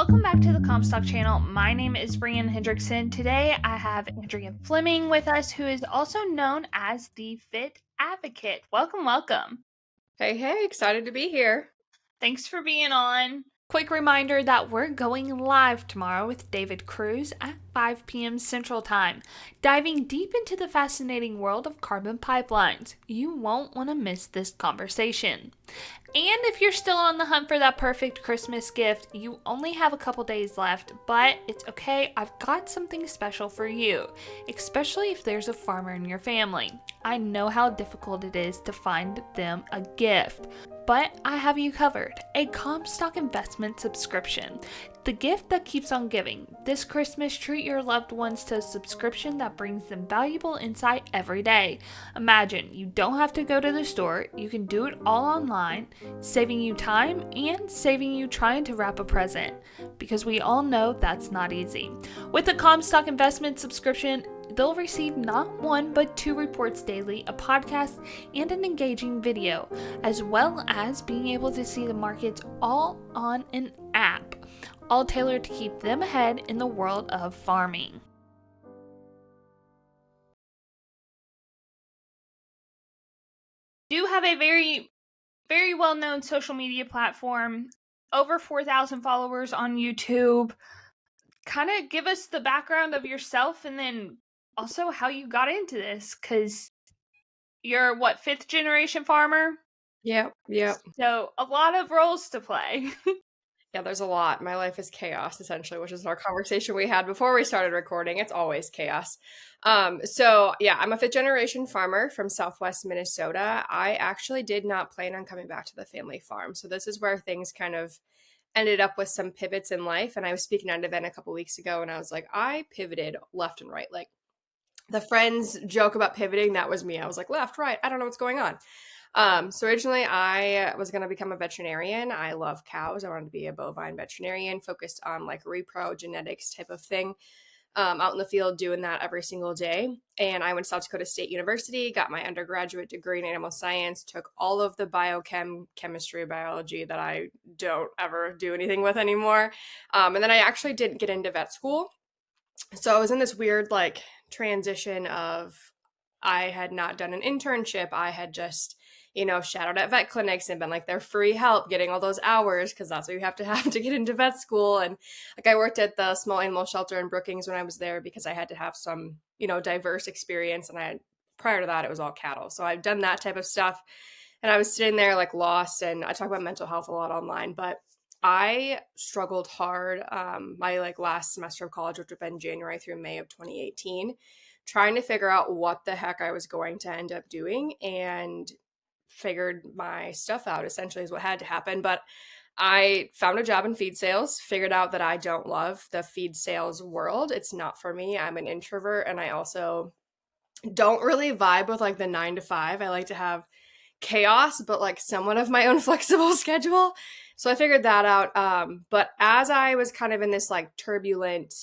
Welcome back to the Comstock channel. My name is Brian Hendrickson. Today I have Andrea Fleming with us, who is also known as the Fit Advocate. Welcome. Hey, excited to be here. Thanks for being on. Quick reminder that we're going live tomorrow with David Cruz at 5 p.m. Central Time, diving deep into the fascinating world of carbon pipelines. You won't want to miss this conversation. And if you're still on the hunt for that perfect Christmas gift, you only have a couple days left, but it's okay. I've got something special for you, especially if there's a farmer in your family. I know how difficult it is to find them a gift, but I have you covered. A Comstock investment subscription. The gift that keeps on giving. This Christmas, treat your loved ones to a subscription that brings them valuable insight every day. Imagine you don't have to go to the store. You can do it all online, saving you time and saving you trying to wrap a present. Because we all know that's not easy. With a Comstock investment subscription, they'll receive not one but 2 reports daily, a podcast, and an engaging video, as well as being able to see the markets all on an app, all tailored to keep them ahead in the world of farming. Do have a very, very well-known social media platform, over 4,000 followers on YouTube. Kind of give us the background of yourself and then also how you got into this, because you're what, 5th generation farmer? Yep. So a lot of roles to play. Yeah, there's a lot. My life is chaos, essentially, which is our conversation we had before we started recording. It's always chaos. So yeah, I'm a 5th generation farmer from Southwest Minnesota. I actually did not plan on coming back to the family farm. So this is where things kind of ended up with some pivots in life. And I was speaking at an event a couple weeks ago and I was like, I pivoted left and right. Like the friends joke about pivoting. That was me. I was like, left, right. I don't know what's going on. So originally I was going to become a veterinarian. I love cows. I wanted to be a bovine veterinarian focused on like repro genetics type of thing, out in the field doing that every single day. And I went to South Dakota State University, got my undergraduate degree in animal science, took all of the chemistry, biology that I don't ever do anything with anymore. And then I actually didn't get into vet school. So I was in this weird like transition of I had not done an internship. I had just, shadowed at vet clinics and been like their free help getting all those hours because that's what you have to get into vet school. And like I worked at the small animal shelter in Brookings when I was there because I had to have some, diverse experience. And prior to that, it was all cattle. So I've done that type of stuff. And I was sitting there like lost, and I talk about mental health a lot online, but I struggled hard my like last semester of college, which would have been January through May of 2018, trying to figure out what the heck I was going to end up doing, and figured my stuff out essentially is what had to happen. But I found a job in feed sales, figured out that I don't love the feed sales world. It's not for me. I'm an introvert, and I also don't really vibe with like the 9 to 5. I like to have chaos, but like somewhat of my own flexible schedule. So I figured that out. But as I was kind of in this like turbulent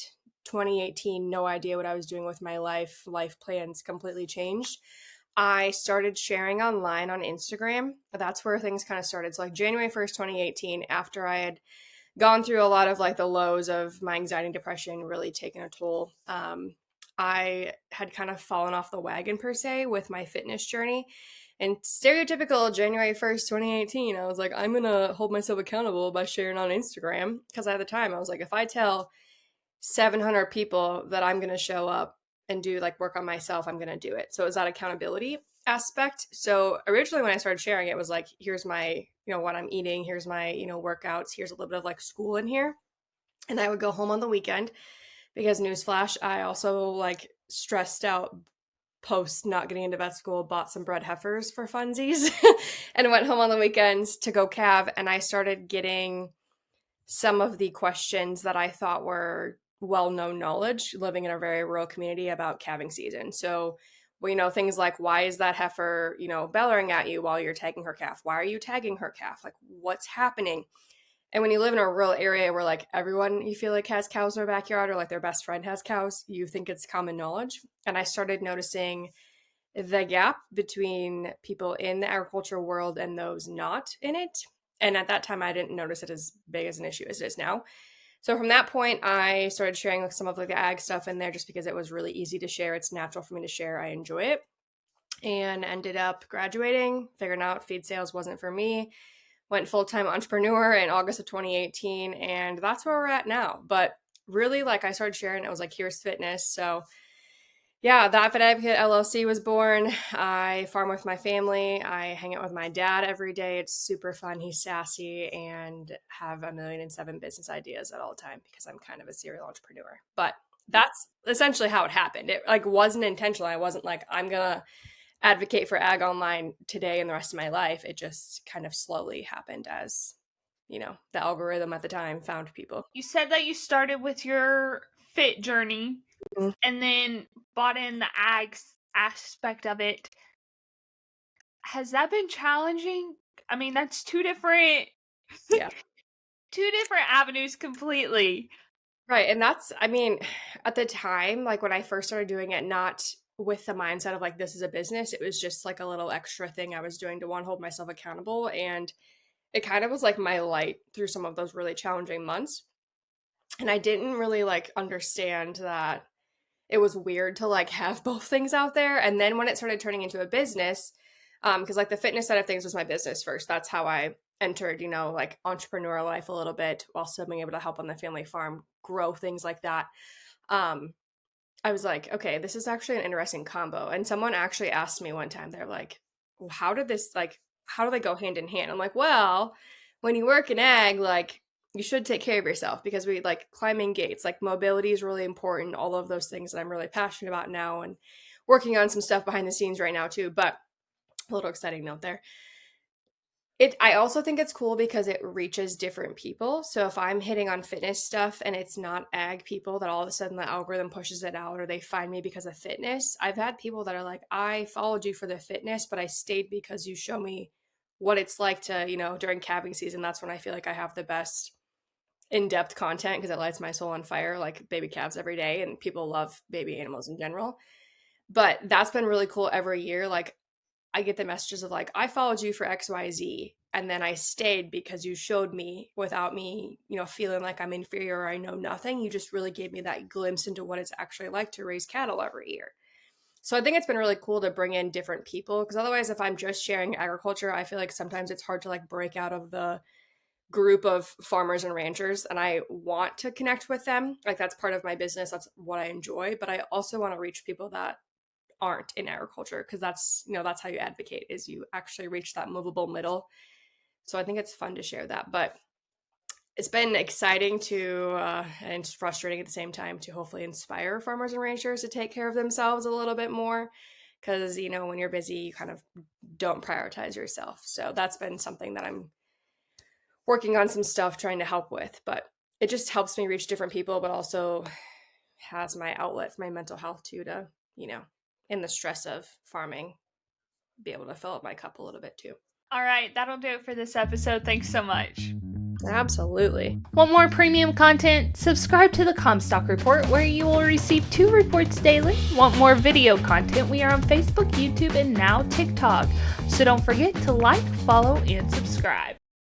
2018, no idea what I was doing with my life plans completely changed. I started sharing online on Instagram. That's where things kind of started. So like January 1st, 2018, after I had gone through a lot of like the lows of my anxiety and depression really taking a toll. I had kind of fallen off the wagon per se with my fitness journey. And stereotypical January 1st, 2018, I was like, I'm going to hold myself accountable by sharing on Instagram. Because at the time, I was like, if I tell 700 people that I'm going to show up and do like work on myself, I'm going to do it. So it was that accountability aspect. So originally when I started sharing, it was like, here's my, what I'm eating. Here's my, workouts. Here's a little bit of like school in here. And I would go home on the weekend because newsflash, I also like stressed out post not getting into vet school, bought some bred heifers for funsies and went home on the weekends to go calve. And I started getting some of the questions that I thought were well-known knowledge living in a very rural community about calving season. So, things like, why is that heifer, bellowing at you while you're tagging her calf? Why are you tagging her calf? Like, what's happening? And when you live in a rural area where like everyone you feel like has cows in their backyard or like their best friend has cows, you think it's common knowledge. And I started noticing the gap between people in the agriculture world and those not in it. And at that time, I didn't notice it as big as an issue as it is now. So from that point, I started sharing like some of like the ag stuff in there just because it was really easy to share. It's natural for me to share. I enjoy it. And ended up graduating, figuring out feed sales wasn't for me. Went full-time entrepreneur in August of 2018, and that's where we're at now. But really, like, I started sharing, it was like, here's fitness. So yeah, That Fit Agvocate LLC was born. I farm with my family. I hang out with my dad every day. It's super fun. He's sassy, and have 1,000,007 business ideas at all time because I'm kind of a serial entrepreneur. But that's essentially how it happened. It like wasn't intentional. I wasn't like, I'm gonna advocate for ag online today and the rest of my life. It just kind of slowly happened as, the algorithm at the time found people. You said that you started with your fit journey Mhm. and then bought in the ag aspect of it. Has that been challenging? I mean, that's two different Yeah. two different avenues completely. Right. And that's, I mean, at the time, like when I first started doing it, not with the mindset of like, this is a business, it was just like a little extra thing I was doing to one, hold myself accountable. And it kind of was like my light through some of those really challenging months. And I didn't really like understand that it was weird to like have both things out there. And then when it started turning into a business, because like the fitness side of things was my business first. That's how I entered, like entrepreneurial life a little bit while still being able to help on the family farm grow things like that. Um, I was like, okay, this is actually an interesting combo. And someone actually asked me one time, they're like, well, how do they go hand in hand? I'm like, well, when you work in ag, like you should take care of yourself because we like climbing gates, like mobility is really important. All of those things that I'm really passionate about now and working on some stuff behind the scenes right now too. But a little exciting note there. I also think it's cool because it reaches different people. So if I'm hitting on fitness stuff and it's not ag people that all of a sudden the algorithm pushes it out or they find me because of fitness, I've had people that are like, I followed you for the fitness, but I stayed because you show me what it's like to, during calving season. That's when I feel like I have the best in-depth content because it lights my soul on fire, like baby calves every day, and people love baby animals in general. But that's been really cool every year. Like I get the messages of like, I followed you for XYZ. And then I stayed because you showed me without me, feeling like I'm inferior or I know nothing. You just really gave me that glimpse into what it's actually like to raise cattle every year. So I think it's been really cool to bring in different people because otherwise, if I'm just sharing agriculture, I feel like sometimes it's hard to like break out of the group of farmers and ranchers. And I want to connect with them. Like that's part of my business. That's what I enjoy. But I also want to reach people that aren't in agriculture because that's how you advocate is you actually reach that movable middle. So I think it's fun to share that, but it's been exciting and frustrating at the same time to hopefully inspire farmers and ranchers to take care of themselves a little bit more because when you're busy you kind of don't prioritize yourself. So that's been something that I'm working on some stuff trying to help with, but it just helps me reach different people but also has my outlet for my mental health too to in the stress of farming, be able to fill up my cup a little bit too. All right, that'll do it for this episode. Thanks so much. Absolutely. Want more premium content? Subscribe to the Comstock Report where you will receive 2 reports daily. Want more video content? We are on Facebook, YouTube, and now TikTok. So don't forget to like, follow, and subscribe.